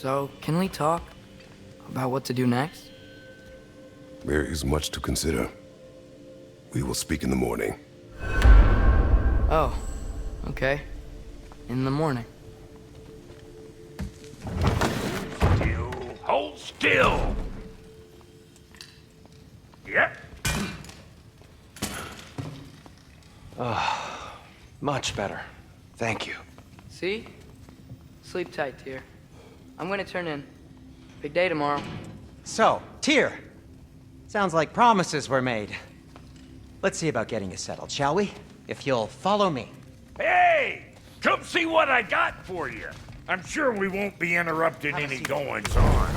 So, can we talk about what to do next? There is much to consider. We will speak in the morning. Oh, okay. In the morning. Still, hold still! Yep. Much better. Thank you. See? Sleep tight, dear. I'm gonna turn in. Big day tomorrow. So, Tyr. Sounds like promises were made. Let's see about getting you settled, shall we? If you'll follow me. Hey! Come see what I got for you. I'm sure we won't be interrupting any goings-on.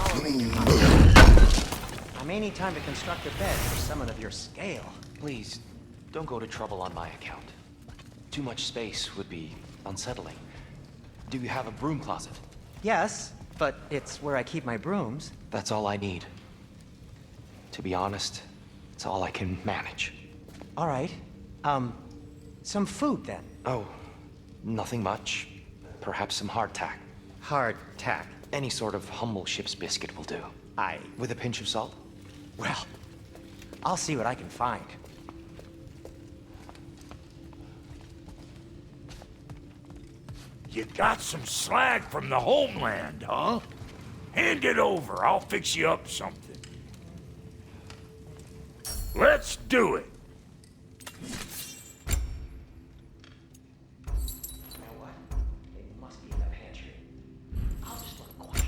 I may need time to construct a bed for someone of your scale. Please, don't go to trouble on my account. Too much space would be unsettling. Do you have a broom closet? Yes, but it's where I keep my brooms. That's all I need. To be honest, it's all I can manage. All right. Some food then. Oh, nothing much. Perhaps some hardtack. Hardtack. Any sort of humble ship's biscuit will do. With a pinch of salt? Well, I'll see what I can find. You got some slag from the homeland, huh? Hand it over, I'll fix you up something. Let's do it! You know what? It must be in the pantry. I'll just look quiet.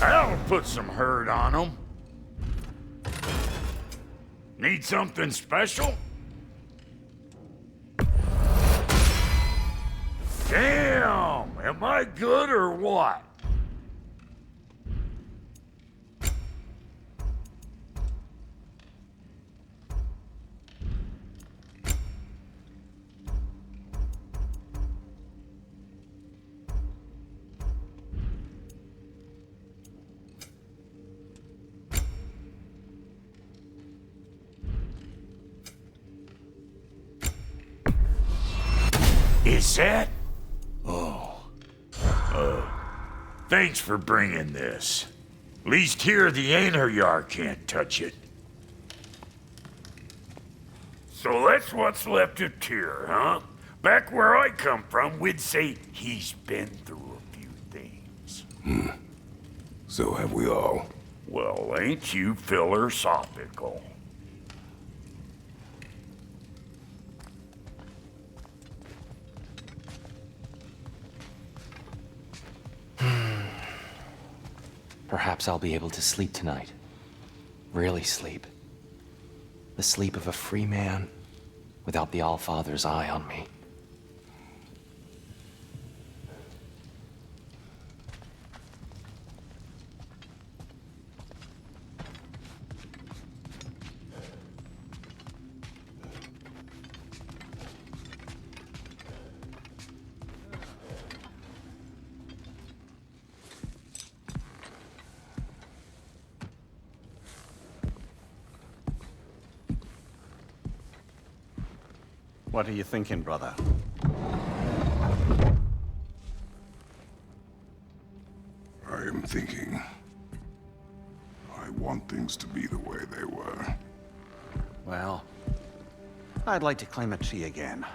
That'll put some hurt on them. Need something special? Damn! Am I good or what? Is that? Oh. Thanks for bringing this. Least here the Einherjar can't touch it. So that's what's left of Tyr, huh? Back where I come from, we'd say he's been through a few things. So have we all. Well, ain't you philosophical? Perhaps I'll be able to sleep tonight. Really sleep. The sleep of a free man without the Allfather's eye on me. What are you thinking, brother? I am thinking. I want things to be the way they were. Well, I'd like to climb a tree again.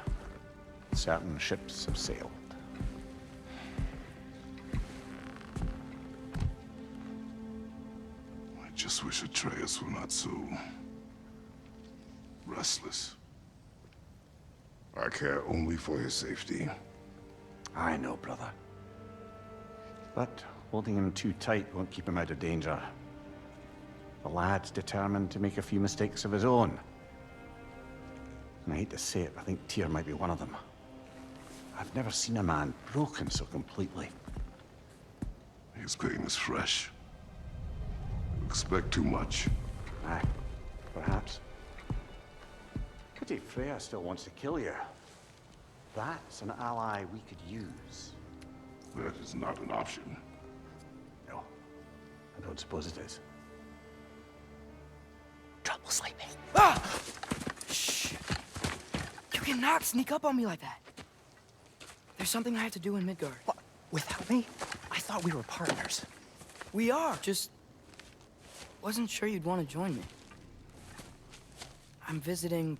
Certain ships have sailed. I just wish Atreus were not so restless. I care only for his safety. I know, brother. But holding him too tight won't keep him out of danger. The lad's determined to make a few mistakes of his own. And I hate to say it, I think Tyr might be one of them. I've never seen a man broken so completely. His pain is fresh. You expect too much. Aye, perhaps. Pity Freya still wants to kill you. That's an ally we could use. That is not an option. No, I don't suppose it is. Trouble sleeping. cannot sneak up on me like that. There's something I have to do in Midgard. What? Without me? I thought we were partners. We are. Just wasn't sure you'd want to join me. I'm visiting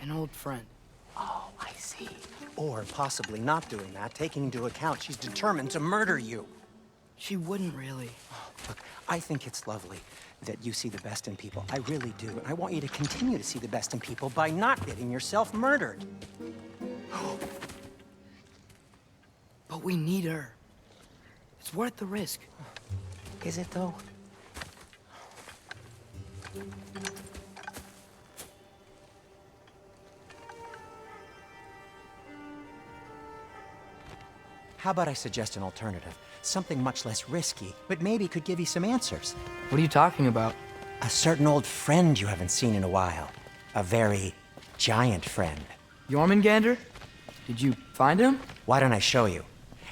an old friend. Oh, I see. Or possibly not doing that, taking into account she's determined to murder you. She wouldn't really. Look, I think it's lovely that you see the best in people. I really do. And I want you to continue to see the best in people by not getting yourself murdered. But we need her. It's worth the risk. Is it, though? How about I suggest an alternative? Something much less risky, but maybe could give you some answers. What are you talking about? A certain old friend you haven't seen in a while. A very giant friend. Jormungandr? Did you find him? Why don't I show you?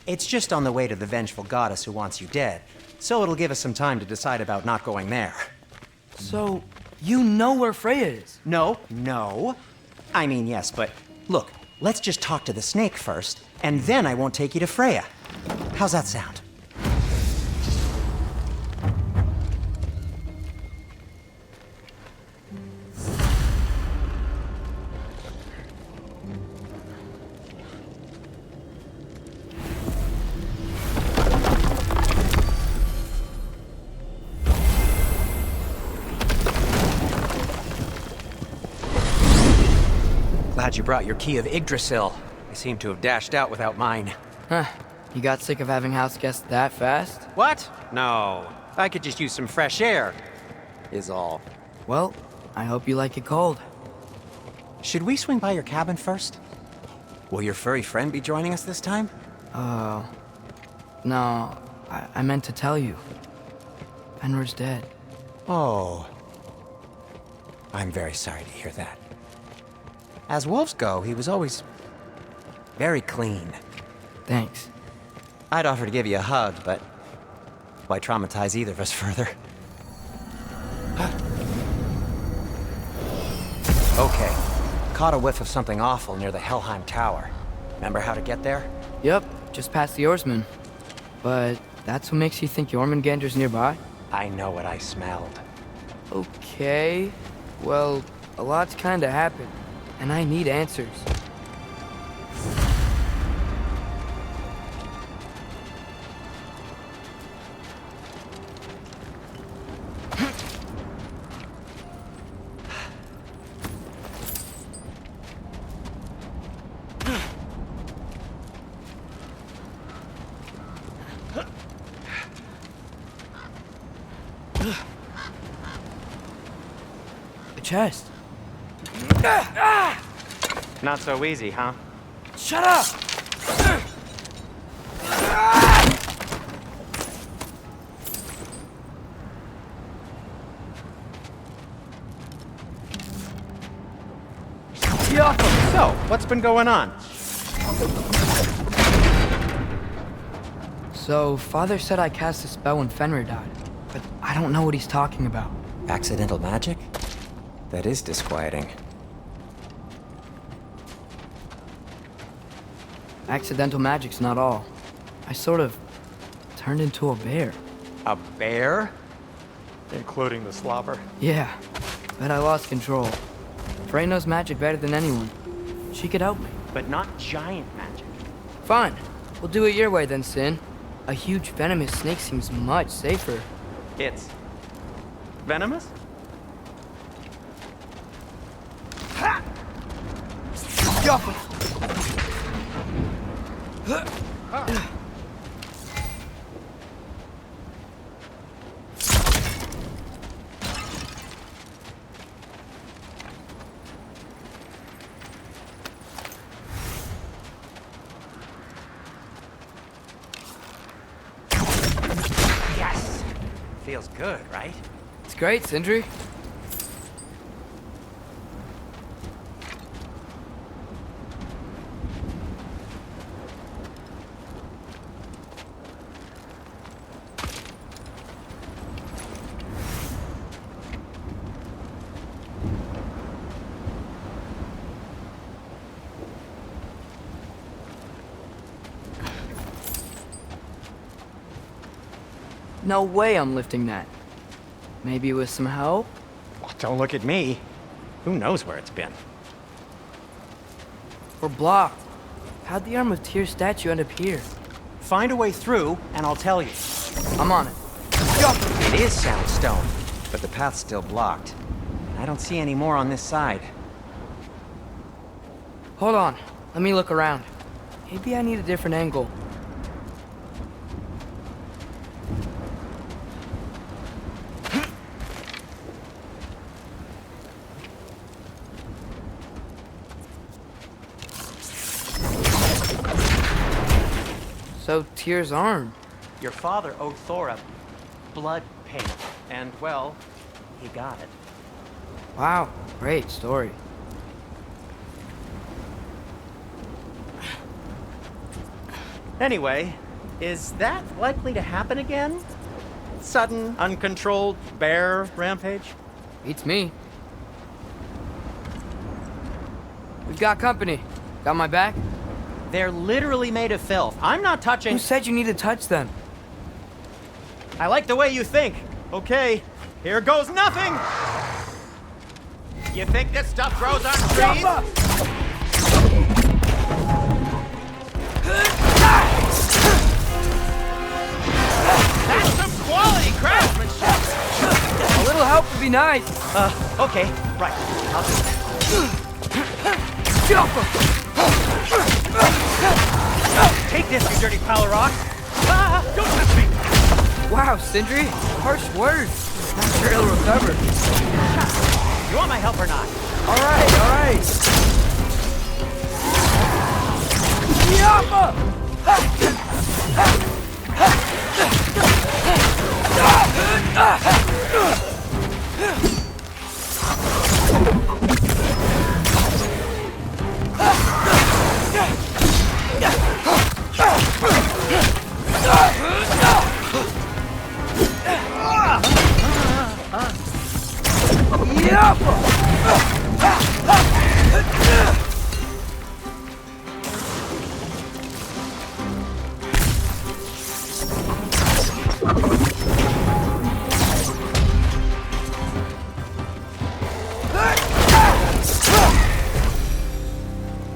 It's just on the way to the vengeful goddess who wants you dead, so it'll give us some time to decide about not going there. So, you know where Freya is? No. I mean, yes, but look, let's just talk to the snake first, and then I won't take you to Freya. How's that sound? Glad you brought your key of Yggdrasil. I seem to have dashed out without mine. Huh. You got sick of having house guests that fast? What? No. I could just use some fresh air, is all. Well, I hope you like it cold. Should we swing by your cabin first? Will your furry friend be joining us this time? No, I meant to tell you. Fenrir's dead. Oh. I'm very sorry to hear that. As wolves go, he was always very clean. Thanks. I'd offer to give you a hug, but why traumatize either of us further? Okay. Caught a whiff of something awful near the Helheim Tower. Remember how to get there? Yep, just past the oarsman. But that's what makes you think Jormungandr's nearby? I know what I smelled. Okay. Well, a lot's kinda happened, and I need answers. A chest. Not so easy, huh? Shut up! So, what's been going on? So, Father said I cast a spell when Fenrir died, but I don't know what he's talking about. Accidental magic? That is disquieting. Accidental magic's not all. I sort of turned into a bear. A bear? Including the slobber. Yeah, but I lost control. Frey knows magic better than anyone. She could help me. But not giant magic. Fine. We'll do it your way then, Sin. A huge venomous snake seems much safer. It's venomous? Yes! Feels good, right? It's great, Sindri. No way I'm lifting that. Maybe with some help? Well, don't look at me. Who knows where it's been? We're blocked. How'd the Arm of Tears statue end up here? Find a way through, and I'll tell you. I'm on it. It is soundstone, but the path's still blocked. I don't see any more on this side. Hold on. Let me look around. Maybe I need a different angle. So, Tyr's arm. Your father owed Thor a blood payment, and, well, he got it. Wow, great story. Anyway, is that likely to happen again? Sudden, uncontrolled bear rampage? Beats me. We've got company. Got my back? They're literally made of filth. I'm not touching... Who said you need to touch them? I like the way you think. Okay, here goes nothing! You think this stuff grows on trees? That's some quality craftsmanship! A little help would be nice. Okay, right. I'll do that. Take this, you dirty pile of rock! Ah, don't touch me! Wow, Sindri. Harsh words. Not sure he'll recover. You want my help or not? All right.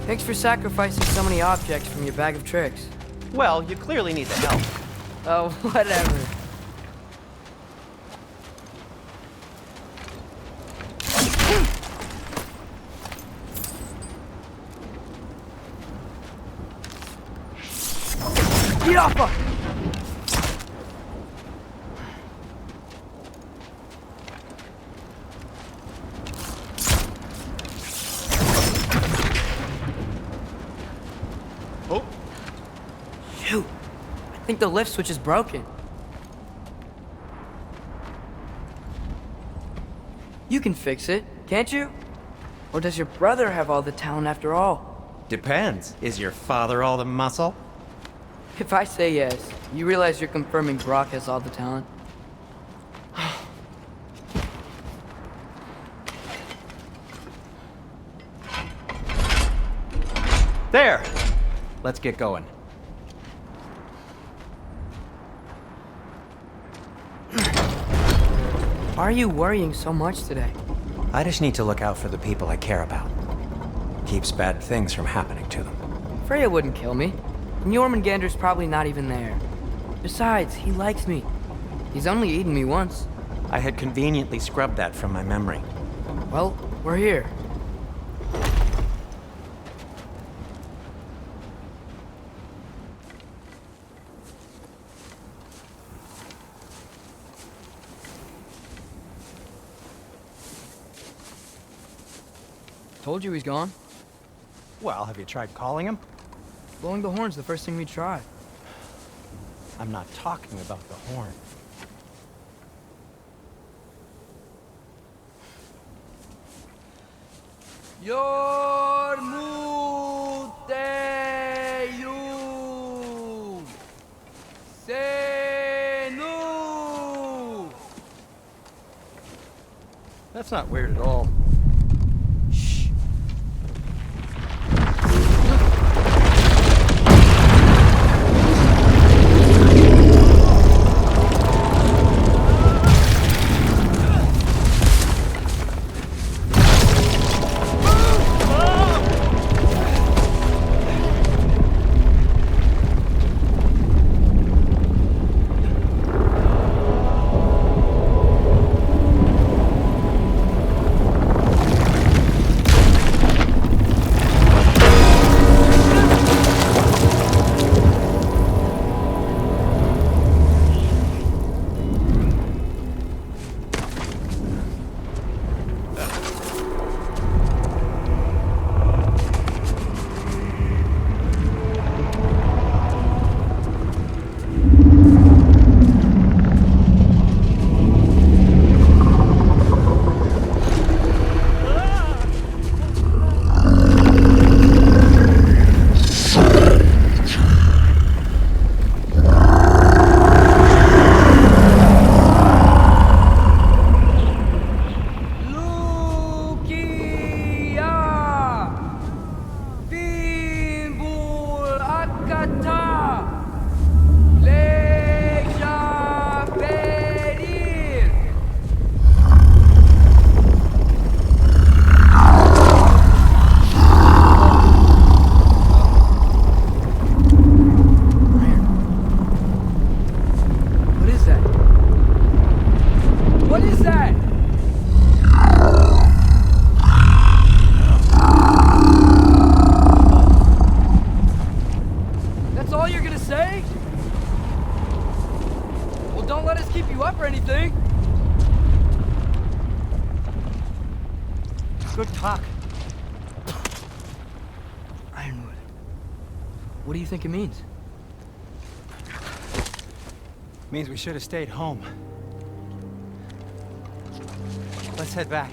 Thanks for sacrificing so many objects from your bag of tricks. Well, you clearly need the help. Oh, whatever. Get off! Oh, Shoot! I think the lift switch is broken. You can fix it, can't you? Or does your brother have all the talent after all? depends. Is your father all the muscle? If I say yes, you realize you're confirming Brock has all the talent? There! Let's get going. Why are you worrying so much today? I just need to look out for the people I care about. Keeps bad things from happening to them. Freya wouldn't kill me. And Jormungandr's probably not even there. Besides, he likes me. He's only eaten me once. I had conveniently scrubbed that from my memory. Well, we're here. Told you he's gone. Well, have you tried calling him? Blowing the horn's the first thing we try. I'm not talking about the horn. Yormuteyu Senu. That's not weird at all. What do you think it means? Means we should have stayed home. Let's head back.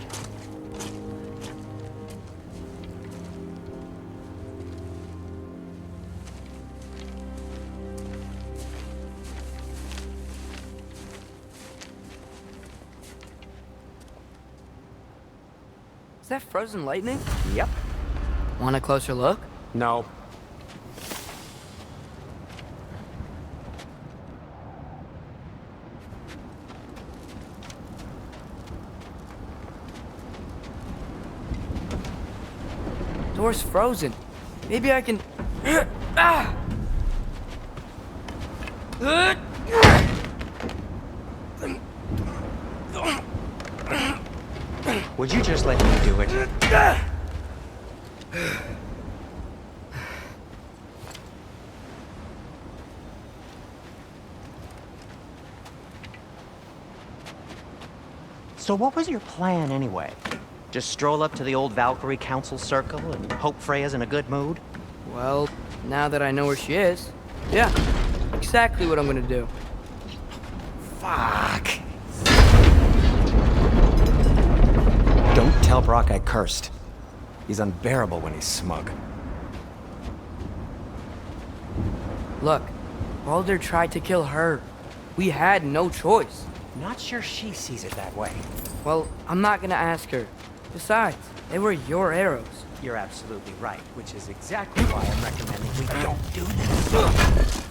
Is that frozen lightning? Yep. Want a closer look? No. Door's frozen. Maybe I can... Ah! Would you just let me do it? So what was your plan anyway? Just stroll up to the old Valkyrie Council circle and hope Freya's in a good mood? Well, now that I know where she is, yeah, exactly what I'm gonna do. Fuck. Don't tell Brock I cursed. He's unbearable when he's smug. Look, Baldur tried to kill her. We had no choice. Not sure she sees it that way. Well, I'm not gonna ask her. Besides, they were your arrows. You're absolutely right, which is exactly why I'm recommending we don't do this.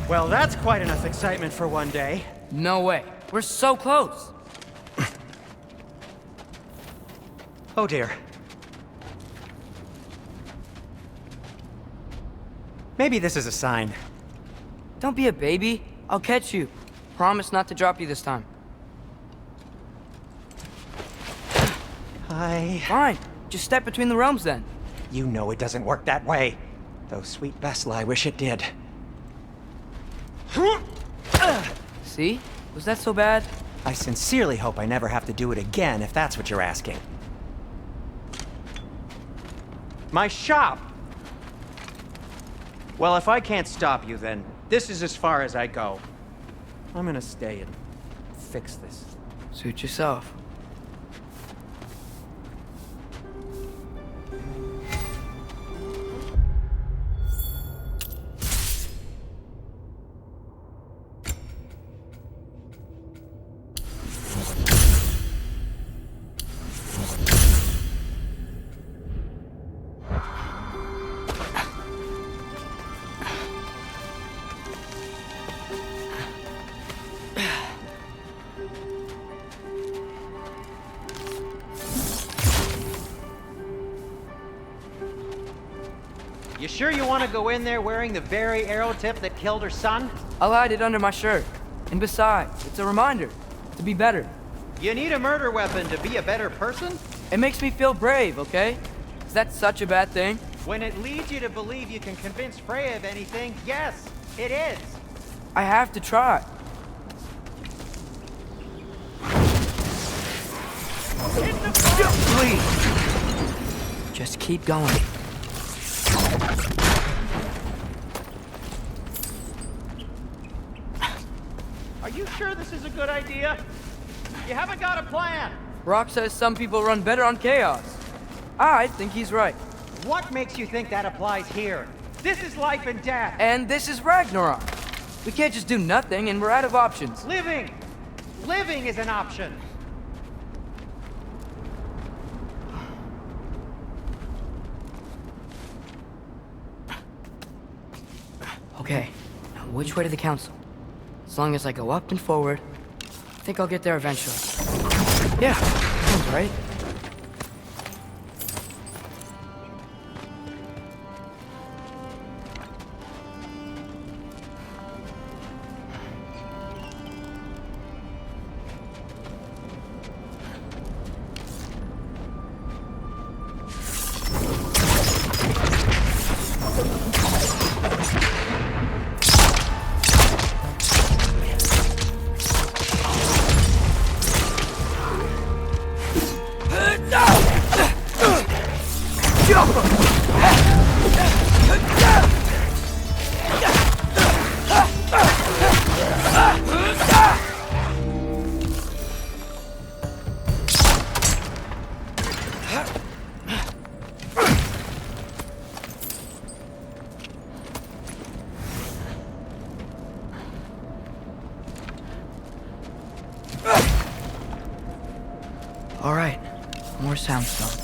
Well, that's quite enough excitement for one day. No way. We're so close. Oh dear. Maybe this is a sign. Don't be a baby. I'll catch you. Promise not to drop you this time. Fine. Just step between the realms then. You know it doesn't work that way. Though sweet Vesla, I wish it did. See? Was that so bad? I sincerely hope I never have to do it again, if that's what you're asking. My shop! Well, if I can't stop you, then this is as far as I go. I'm gonna stay and fix this. Suit yourself. You sure you want to go in there wearing the very arrow tip that killed her son? I'll hide it under my shirt. And besides, it's a reminder to be better. You need a murder weapon to be a better person? It makes me feel brave, okay? Is that such a bad thing? When it leads you to believe you can convince Freya of anything, yes, it is. I have to try. Please. Just keep going. Are you sure this is a good idea? You haven't got a plan. Rock says some people run better on chaos. I think he's right. What makes you think that applies here? This is life and death. And this is Ragnarok. We can't just do nothing, and we're out of options. Living! Living is an option. Okay, now which way to the council? As long as I go up and forward, I think I'll get there eventually. Yeah, sounds right. All right, more sound stuff.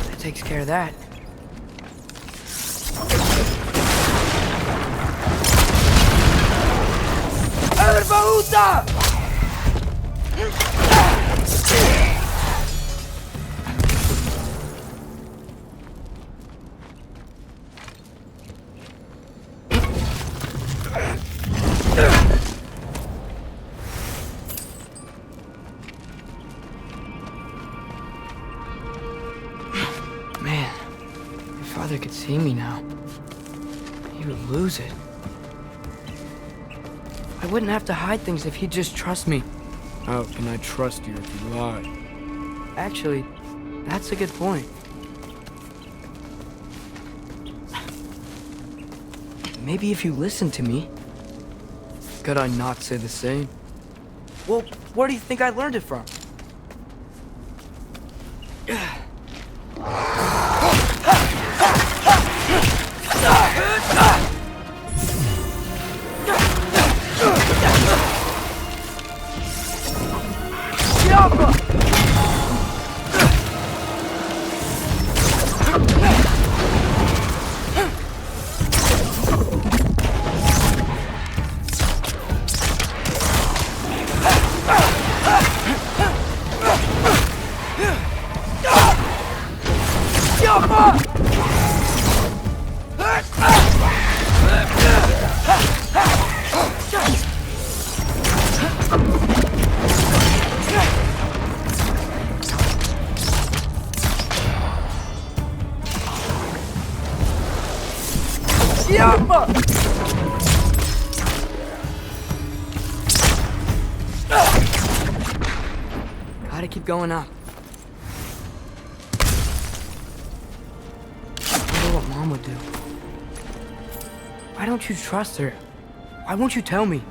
That takes care of that. Baruda! Man, if Father could see me now, he would lose it. I wouldn't have to hide things if he'd just trust me. How can I trust you if you lie? Actually, that's a good point. Maybe if you listened to me. Could I not say the same? Well, where do you think I learned it from? Gotta keep going up. I wonder what Mom would do. Why don't you trust her? Why won't you tell me?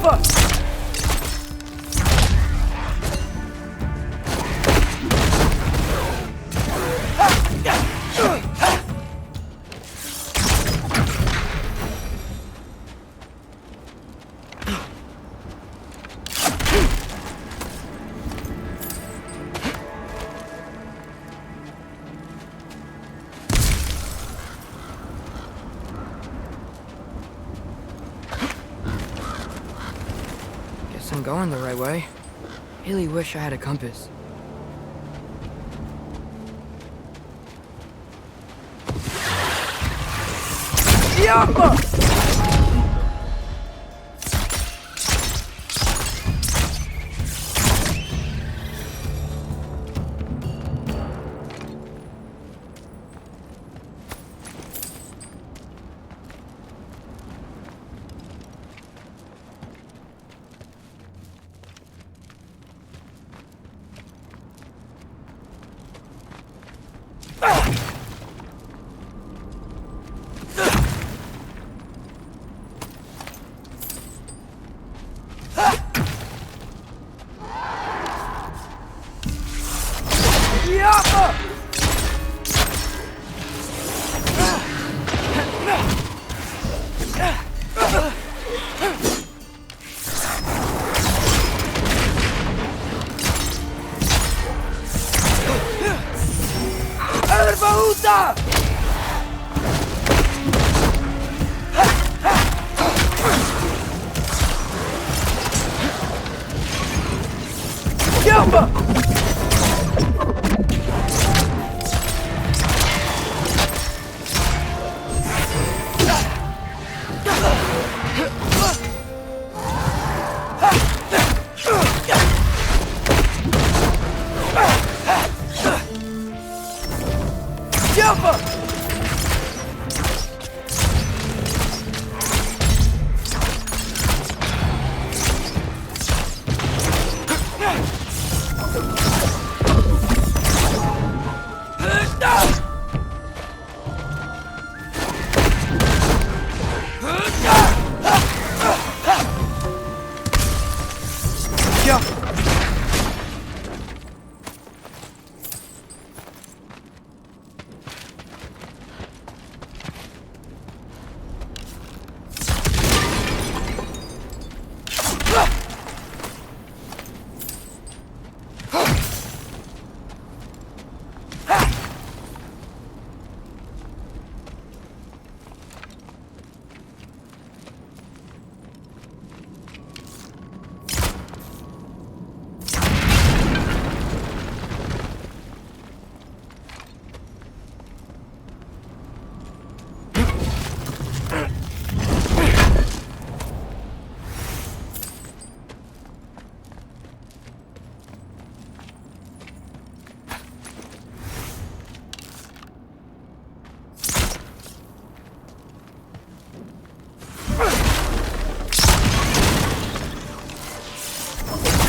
Alpha! Guess I'm going the right way. Really wish I had a compass.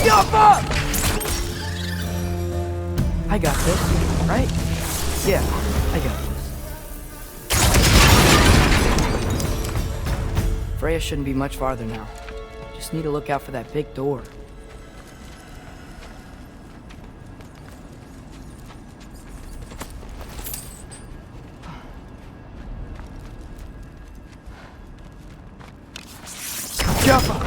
Yappa! I got this, right? Yeah, I got this. Freya shouldn't be much farther now. Just need to look out for that big door. Jump!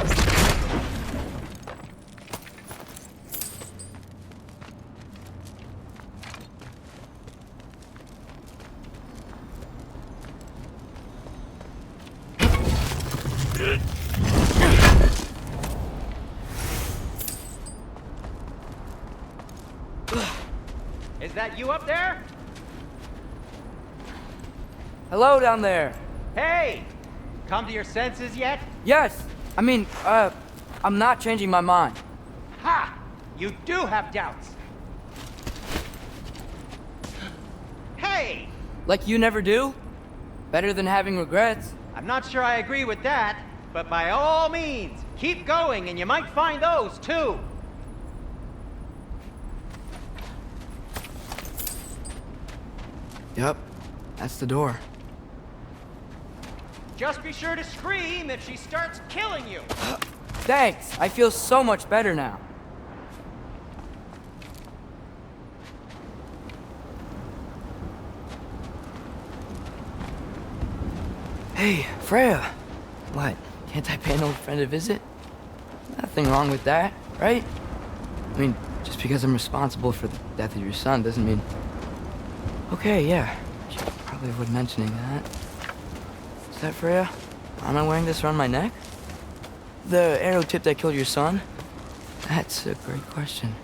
Is that you up there? Hello down there. Hey! Come to your senses yet? Yes. I mean, I'm not changing my mind. Ha! You do have doubts. Hey! Like you never do? Better than having regrets. I'm not sure I agree with that, but by all means, keep going and you might find those too. Yep, that's the door. Just be sure to scream if she starts killing you. Thanks. I feel so much better now. Hey, Freya. What? Can't I pay an old friend a visit? Nothing wrong with that, right? I mean, just because I'm responsible for the death of your son doesn't mean... Okay, yeah. Should probably avoid mentioning that. Is that Freya? Am I wearing this around my neck? The arrow tip that killed your son? That's a great question.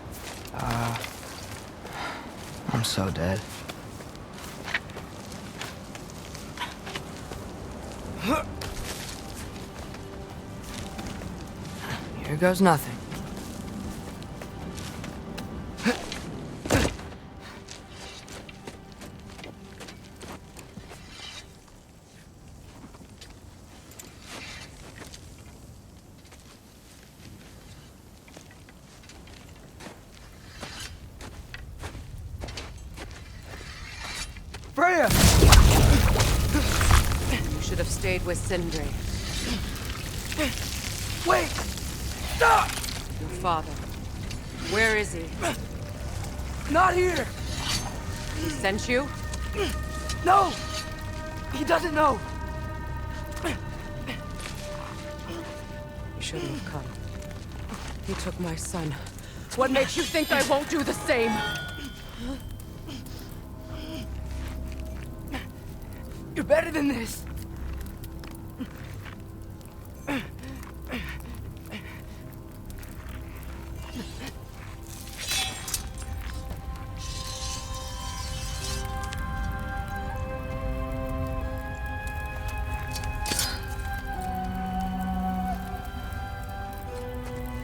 I'm so dead. Here goes nothing. Freya! You should have stayed with Sindri. Wait! Stop! Your father. Where is he? Not here! He sent you? No! He doesn't know! You shouldn't have come. He took my son. What makes you think I won't do the same? You're better than this!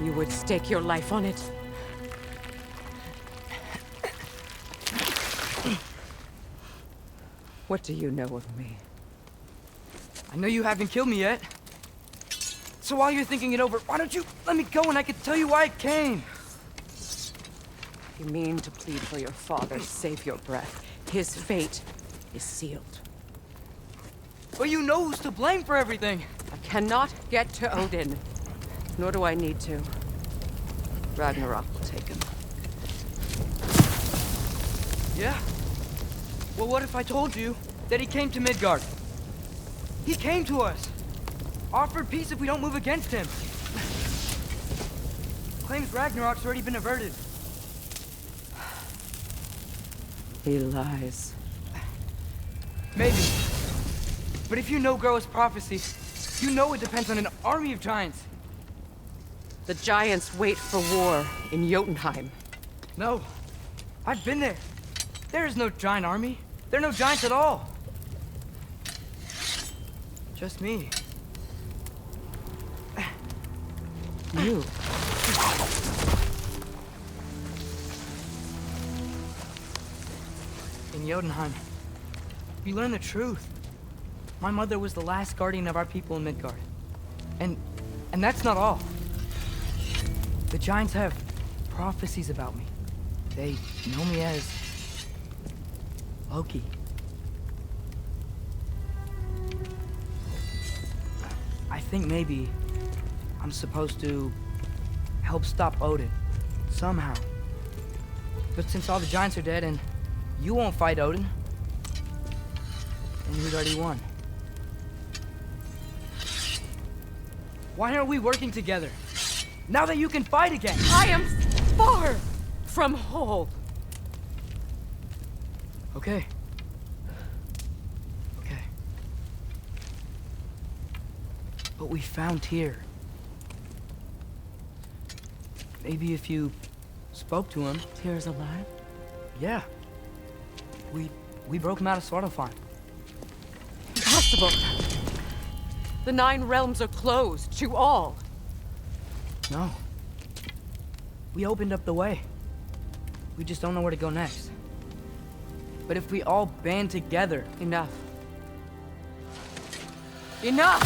You would stake your life on it. What do you know of me? I know you haven't killed me yet. So while you're thinking it over, why don't you let me go and I can tell you why I came? You mean to plead for your father, save your breath. His fate is sealed. But you know who's to blame for everything. I cannot get to Odin. Nor do I need to. Ragnarok will take him. Yeah? Well, what if I told you that he came to Midgard? He came to us. Offered peace if we don't move against him. Claims Ragnarok's already been averted. He lies. Maybe. But if you know Groa's prophecy, you know it depends on an army of giants. The giants wait for war in Jotunheim. No. I've been there. There is no giant army. There are no giants at all. Just me. You. In Jotunheim, we learn the truth. My mother was the last guardian of our people in Midgard. And that's not all. The giants have prophecies about me. They know me as Loki. I think maybe I'm supposed to help stop Odin, somehow. But since all the giants are dead and you won't fight Odin, then we'd already won. Why aren't we working together? Now that you can fight again! I am far from whole. Okay. Okay. But we found Tyr. Maybe if you spoke to him... Tyr's alive? Yeah. We broke him out of Svartalfheim. Impossible. The 9 realms are closed to all. No. We opened up the way. We just don't know where to go next. But if we all band together... Enough. Enough!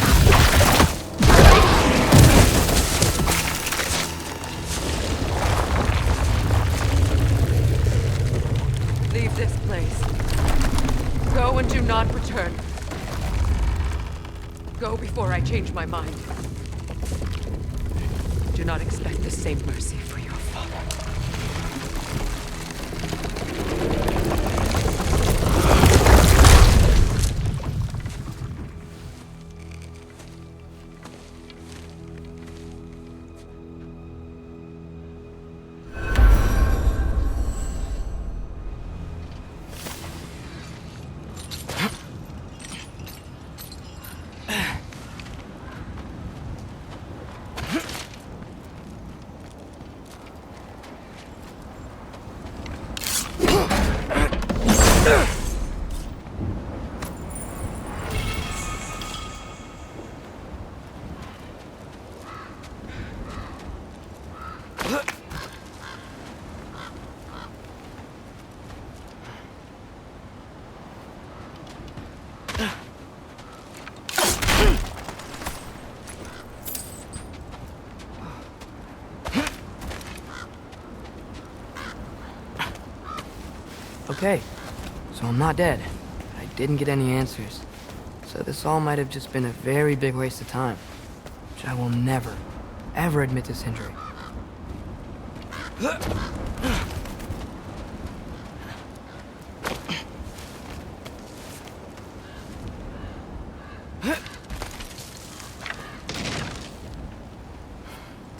Leave this place. Go and do not return. Go before I change my mind. Do not expect the same mercy for your father. Okay, so I'm not dead. I didn't get any answers. So this all might have just been a very big waste of time. Which I will never, ever admit to Sindri. It's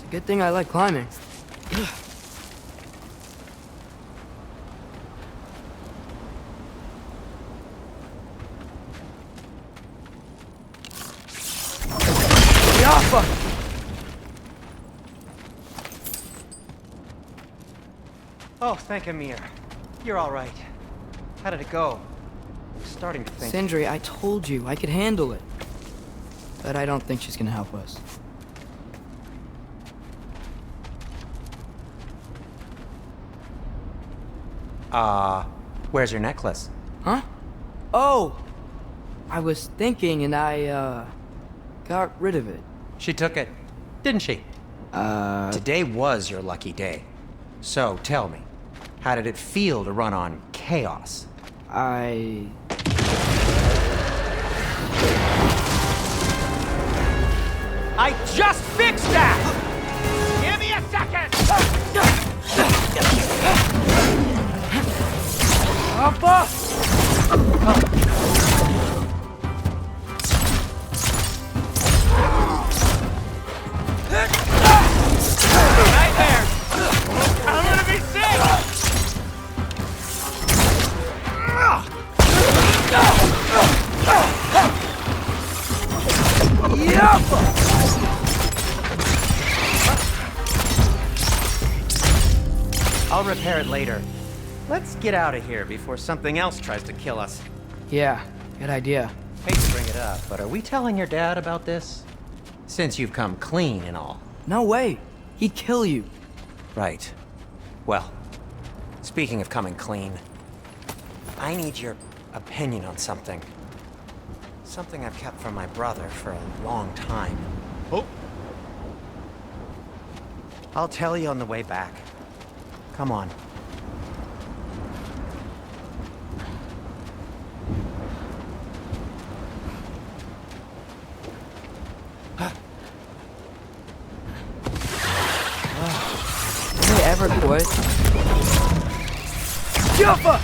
a good thing I like climbing. Oh, thank Amir. You're all right. How did it go? I'm starting to think... Sindri, I told you I could handle it. But I don't think she's gonna help us. Where's your necklace? Huh? Oh! I was thinking and I, got rid of it. She took it, didn't she? Today was your lucky day. So, tell me, how did it feel to run on chaos? I just fixed that! Give me a second! Nightmare! I'm gonna be sick! I'll repair it later. Let's get out of here before something else tries to kill us. Yeah, good idea. Hate to bring it up, but are we telling your dad about this? Since you've come clean and all. No way. He'd kill you. Right. Well, speaking of coming clean, I need your opinion on something. Something I've kept from my brother for a long time. Oh! I'll tell you on the way back. Come on. Did they ever quit? Jumpa!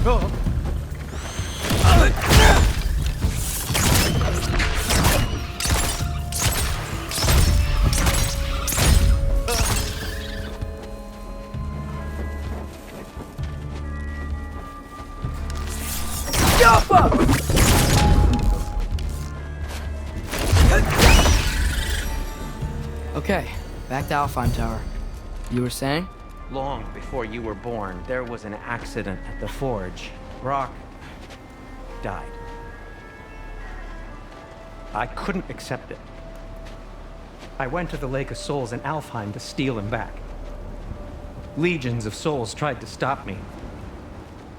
Oh. Okay, back to Alfheim Tower. You were saying? Long before you were born, there was an accident at the forge. Brock died. I couldn't accept it. I went to the Lake of Souls in Alfheim to steal him back. Legions of souls tried to stop me.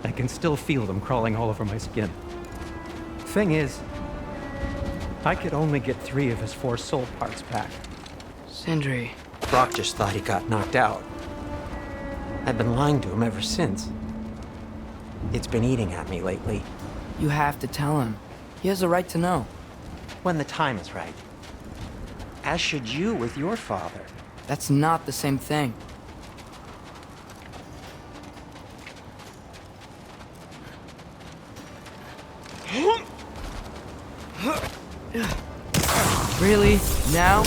I can still feel them crawling all over my skin. Thing is, I could only get 3 of his 4 soul parts back. Sindri. Brock just thought he got knocked out. I've been lying to him ever since. It's been eating at me lately. You have to tell him. He has a right to know. When the time is right. As should you with your father. That's not the same thing. Really? Now?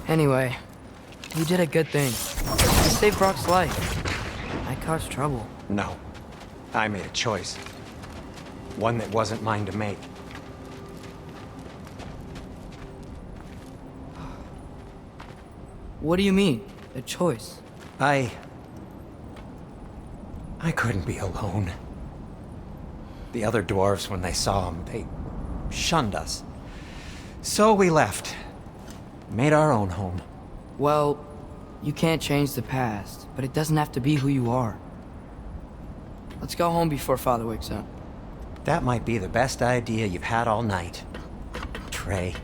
Anyway, you did a good thing. You saved Brock's life. I caused trouble. No. I made a choice. One that wasn't mine to make. What do you mean? A choice? I couldn't be alone. The other dwarves, when they saw him, they shunned us. So we left. Made our own home. Well, you can't change the past, but it doesn't have to be who you are. Let's go home before Father wakes up. That might be the best idea you've had all night. Trey.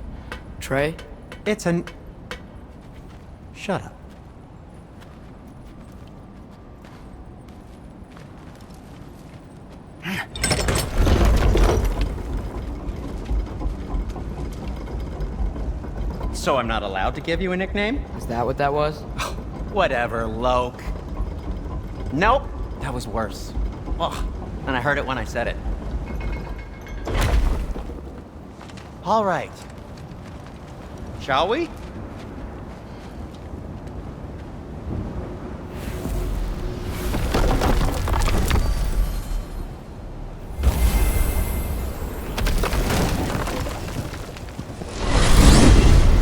Trey? It's an... Shut up. So I'm not allowed to give you a nickname? Is that what that was? Whatever, Loke. Nope, that was worse. Ugh, and I heard it when I said it. All right. Shall we?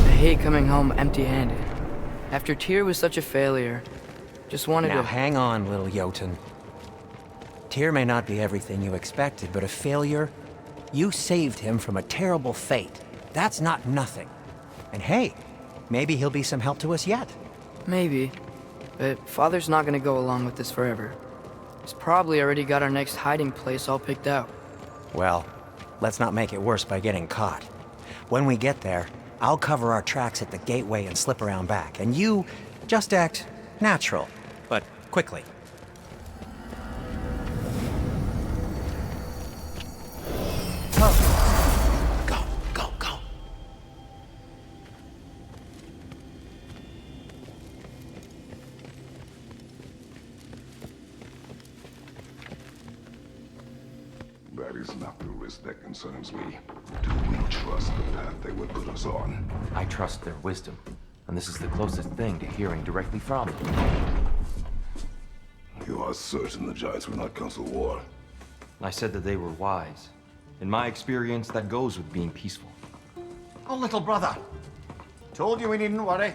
I hate coming home empty-handed. After Tyr was such a failure, just wanted Now to... hang on, little Jotun. Tyr may not be everything you expected, but a failure? You saved him from a terrible fate. That's not nothing. And hey, maybe he'll be some help to us yet. Maybe. But Father's not gonna go along with this forever. He's probably already got our next hiding place all picked out. Well, let's not make it worse by getting caught. When we get there, I'll cover our tracks at the gateway and slip around back, and you just act natural, but quickly. Go, go, go. That is not the risk that concerns me. Do we trust the path they would put us on? I trust their wisdom, and this is the closest thing to hearing directly from them. You are certain the Giants were not Council War? I said that they were wise. In my experience, that goes with being peaceful. Oh, little brother. Told you we needn't worry.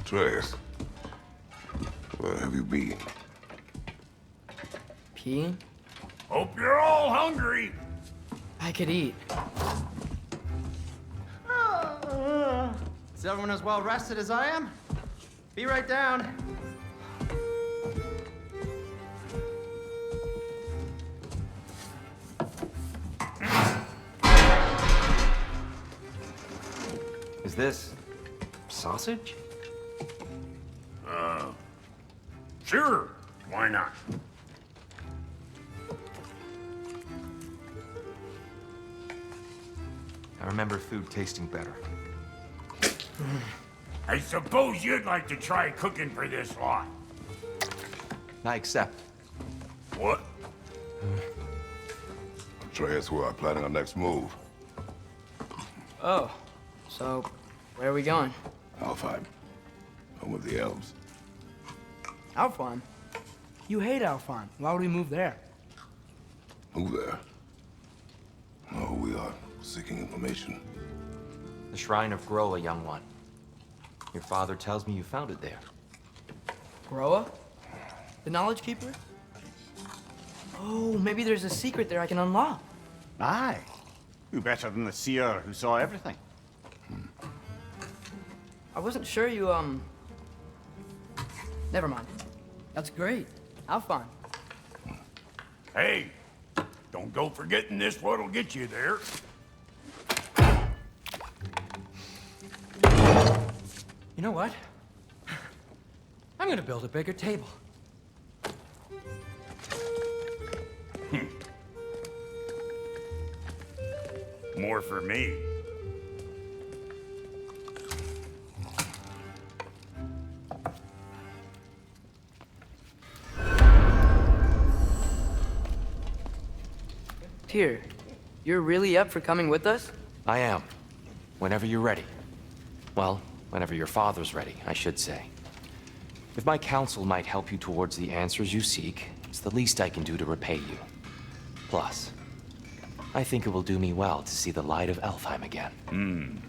Atreus, where have you been? Peeing? Hope you're all hungry. I could eat. Is everyone as well rested as I am? Be right down. Is this sausage? Sure, why not? I remember food tasting better. I suppose you'd like to try cooking for this lot. I accept. What? Atreus, where are planning our next move? Oh, so where are we going? Alfheim. Home of the elves. Alfheim? You hate Alfheim. Why would we move there? Who there? Oh, we are seeking information. The Shrine of Groa, young one. Your father tells me you found it there. Groa? The Knowledge Keeper? Oh, maybe there's a secret there I can unlock. Aye. Who better than the seer who saw everything? I wasn't sure you, Never mind. That's great. Alfheim. Hey, don't go forgetting this what'll get you there. You know what? I'm gonna build a bigger table. More for me. Tyr, you're really up for coming with us? I am. Whenever you're ready. Well, whenever your father's ready, I should say. If my counsel might help you towards the answers you seek, it's the least I can do to repay you. Plus, I think it will do me well to see the light of Elfheim again.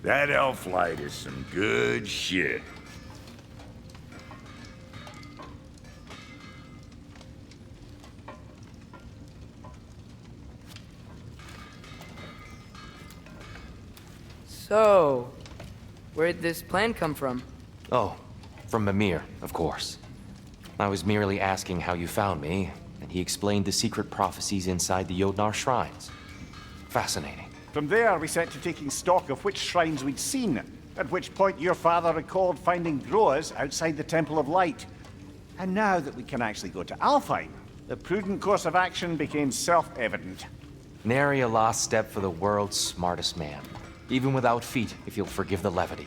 That elf light is some good shit. So, where'd this plan come from? Oh, from Mimir, of course. I was merely asking how you found me, and he explained the secret prophecies inside the Jotnar shrines. Fascinating. From there, we set to taking stock of which shrines we'd seen, at which point your father recalled finding Groas outside the Temple of Light. And now that we can actually go to Alfheim, the prudent course of action became self-evident. Nary a lost step for the world's smartest man. Even without feet, if you'll forgive the levity.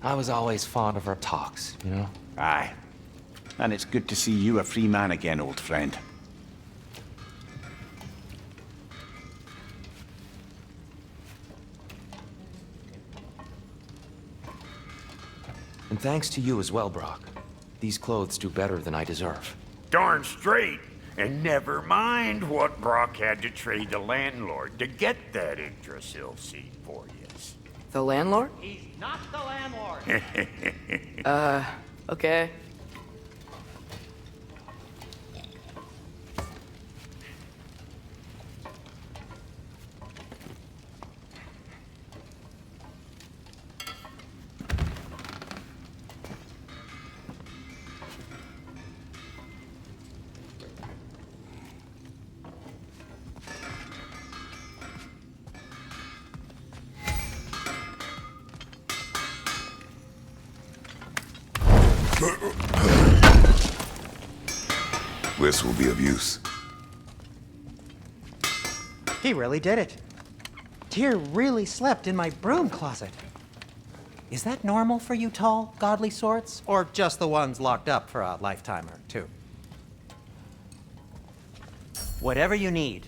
I was always fond of our talks, you know? Aye. And it's good to see you a free man again, old friend. And thanks to you as well, Brock. These clothes do better than I deserve. Darn straight. And never mind what Brock had to trade the landlord to get that Yggdrasil seed for you. The landlord? He's not the landlord. Okay. This will be of use. He really did it. Tyr really slept in my broom closet. Is that normal for you tall, godly sorts? Or just the ones locked up for a lifetime or two? Whatever you need.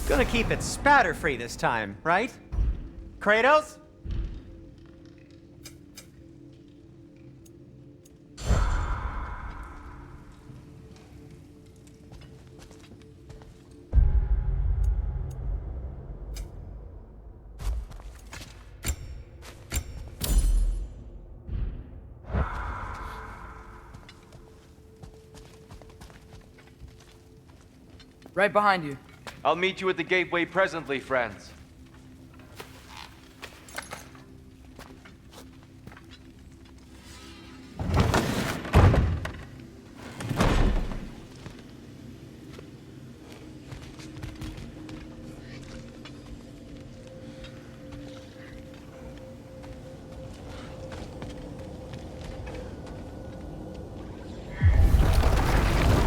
Gonna keep it spatter-free this time, right? Kratos? Right behind you. I'll meet you at the gateway presently, friends.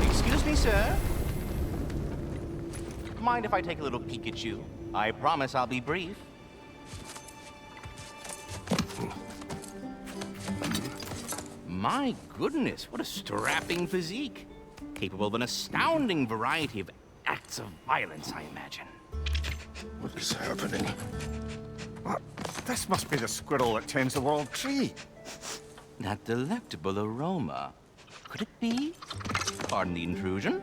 Excuse me, sir. Mind if I take a little peek at you? I promise I'll be brief. My goodness, what a strapping physique. Capable of an astounding variety of acts of violence, I imagine. What is happening? This must be the squirrel that tends the world tree. That delectable aroma. Could it be? Pardon the intrusion.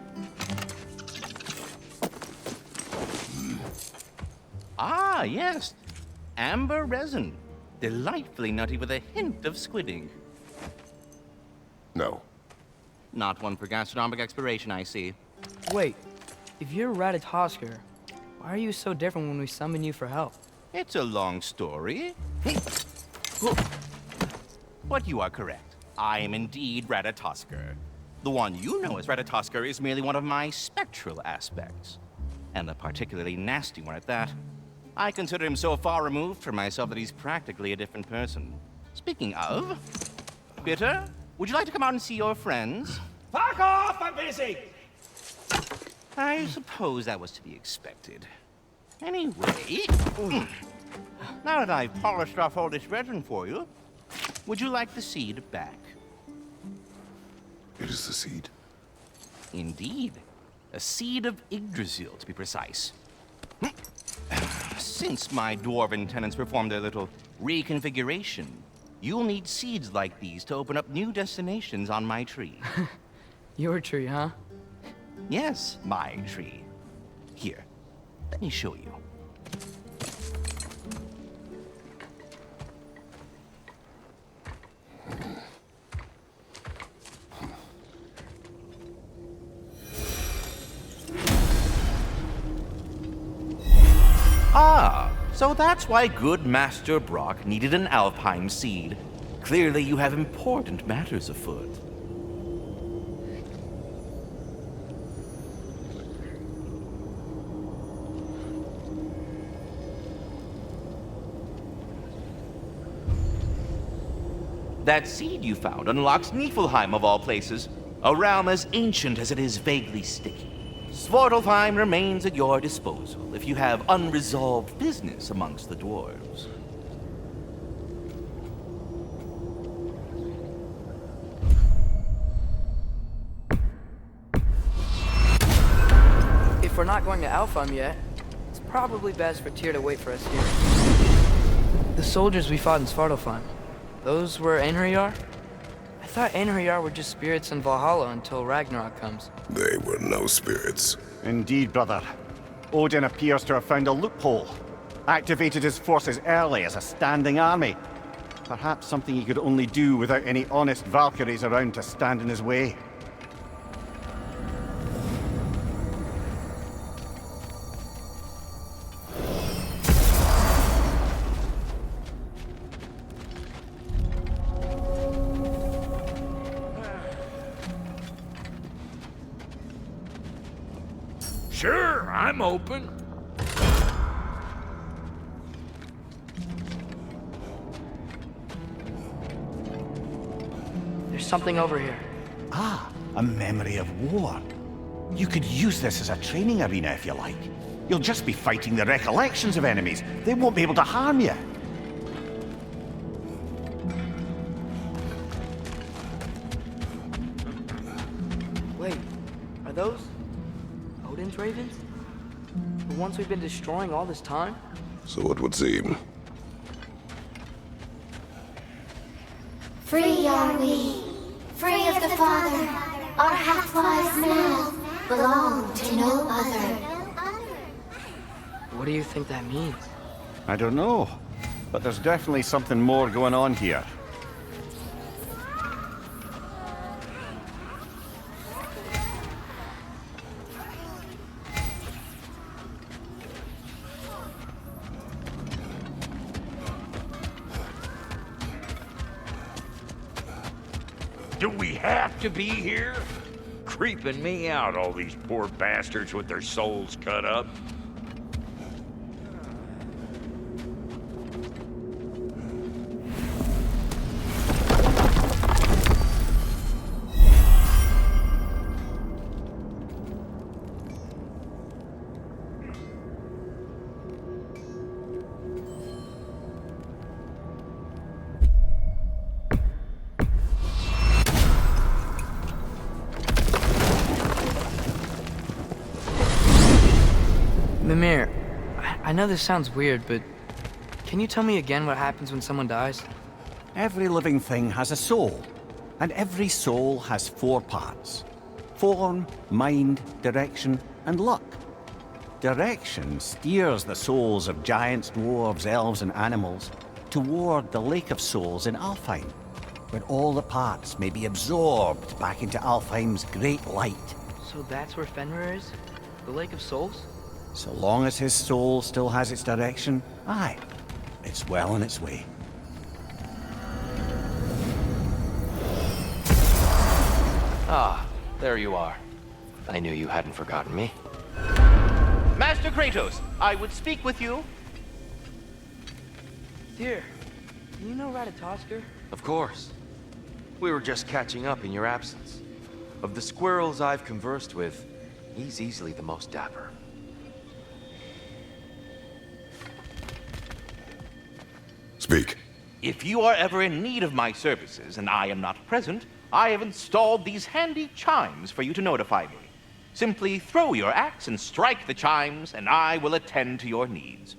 Ah, yes. Amber resin. Delightfully nutty with a hint of squid ink. No. Not one for gastronomic exploration, I see. Wait, if you're Ratatoskr, Why are you so different when we summon you for help? It's a long story. But you are correct. I am indeed Ratatoskr. The one you know as Ratatoskr is merely one of my spectral aspects. And a particularly nasty one at that. I consider him so far removed from myself that he's practically a different person. Speaking of, Bitter, would you like to come out and see your friends? Fuck off! I'm busy! I suppose that was to be expected. Anyway, now that I've polished off all this resin for you, would you like the seed back? It is the seed. Indeed. A seed of Yggdrasil, to be precise. Since my dwarven tenants performed their little reconfiguration, you'll need seeds like these to open up new destinations on my tree. Your tree, huh? Yes, my tree. Here, let me show you. Ah, so that's why good Master Brock needed an Alpine seed. Clearly you have important matters afoot. That seed you found unlocks Niflheim of all places, a realm as ancient as it is vaguely sticky. Svartalfheim remains at your disposal if you have unresolved business amongst the dwarves. If we're not going to Alfheim yet, it's probably best for Tyr to wait for us here. The soldiers we fought in Svartalfheim, those were Einherjar? I thought Einherjar were just spirits in Valhalla until Ragnarok comes. They were no spirits. Indeed, brother. Odin appears to have found a loophole. Activated his forces early as a standing army. Perhaps something he could only do without any honest Valkyries around to stand in his way. Sure, I'm open. There's something over here. Ah, a memory of war. You could use this as a training arena if you like. You'll just be fighting the recollections of enemies. They won't be able to harm you. Wait, are those Odin's ravens? The ones we've been destroying all this time? So it would seem. Free are we, free of the Father. Our half-lives now belong to no other. What do you think that means? I don't know, but there's definitely something more going on here. Do we have to be here? Creeping me out, all these poor bastards with their souls cut up. Mimir, I know this sounds weird, but can you tell me again what happens when someone dies? Every living thing has a soul, and every soul has 4 parts. Form, mind, direction, and luck. Direction steers the souls of giants, dwarves, elves, and animals toward the Lake of Souls in Alfheim, where all the parts may be absorbed back into Alfheim's great light. So that's where Fenrir is? The Lake of Souls? So long as his soul still has its direction, aye, it's well on its way. Ah, there you are. I knew you hadn't forgotten me. Master Kratos, I would speak with you. Dear, do you know Ratatosker? Of course. We were just catching up in your absence. Of the squirrels I've conversed with, he's easily the most dapper. Speak. If you are ever in need of my services and I am not present, I have installed these handy chimes for you to notify me. Simply throw your axe and strike the chimes, and I will attend to your needs.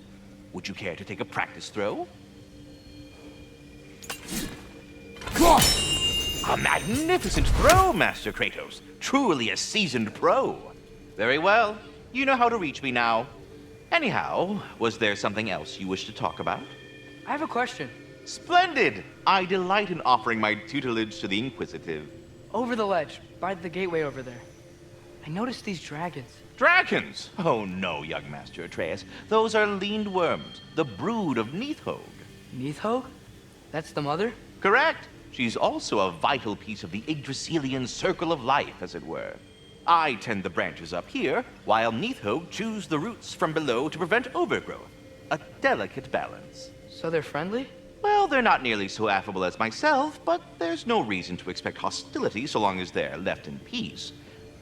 Would you care to take a practice throw? A magnificent throw, Master Kratos. Truly a seasoned pro. Very well. You know how to reach me now. Anyhow, was there something else you wish to talk about? I have a question. Splendid! I delight in offering my tutelage to the inquisitive. Over the ledge, by the gateway over there. I noticed these dragons. Dragons? Oh no, young Master Atreus. Those are leaned worms, the brood of Neithog. Neithog? That's the mother? Correct. She's also a vital piece of the Yggdrasilian circle of life, as it were. I tend the branches up here, while Neithog chews the roots from below to prevent overgrowth. A delicate balance. So they're friendly? Well, they're not nearly so affable as myself, but there's no reason to expect hostility so long as they're left in peace.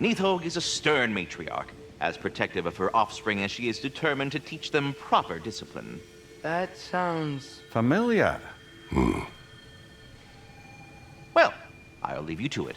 Neithog is a stern matriarch, as protective of her offspring as she is determined to teach them proper discipline. That sounds... familiar. Well, I'll leave you to it.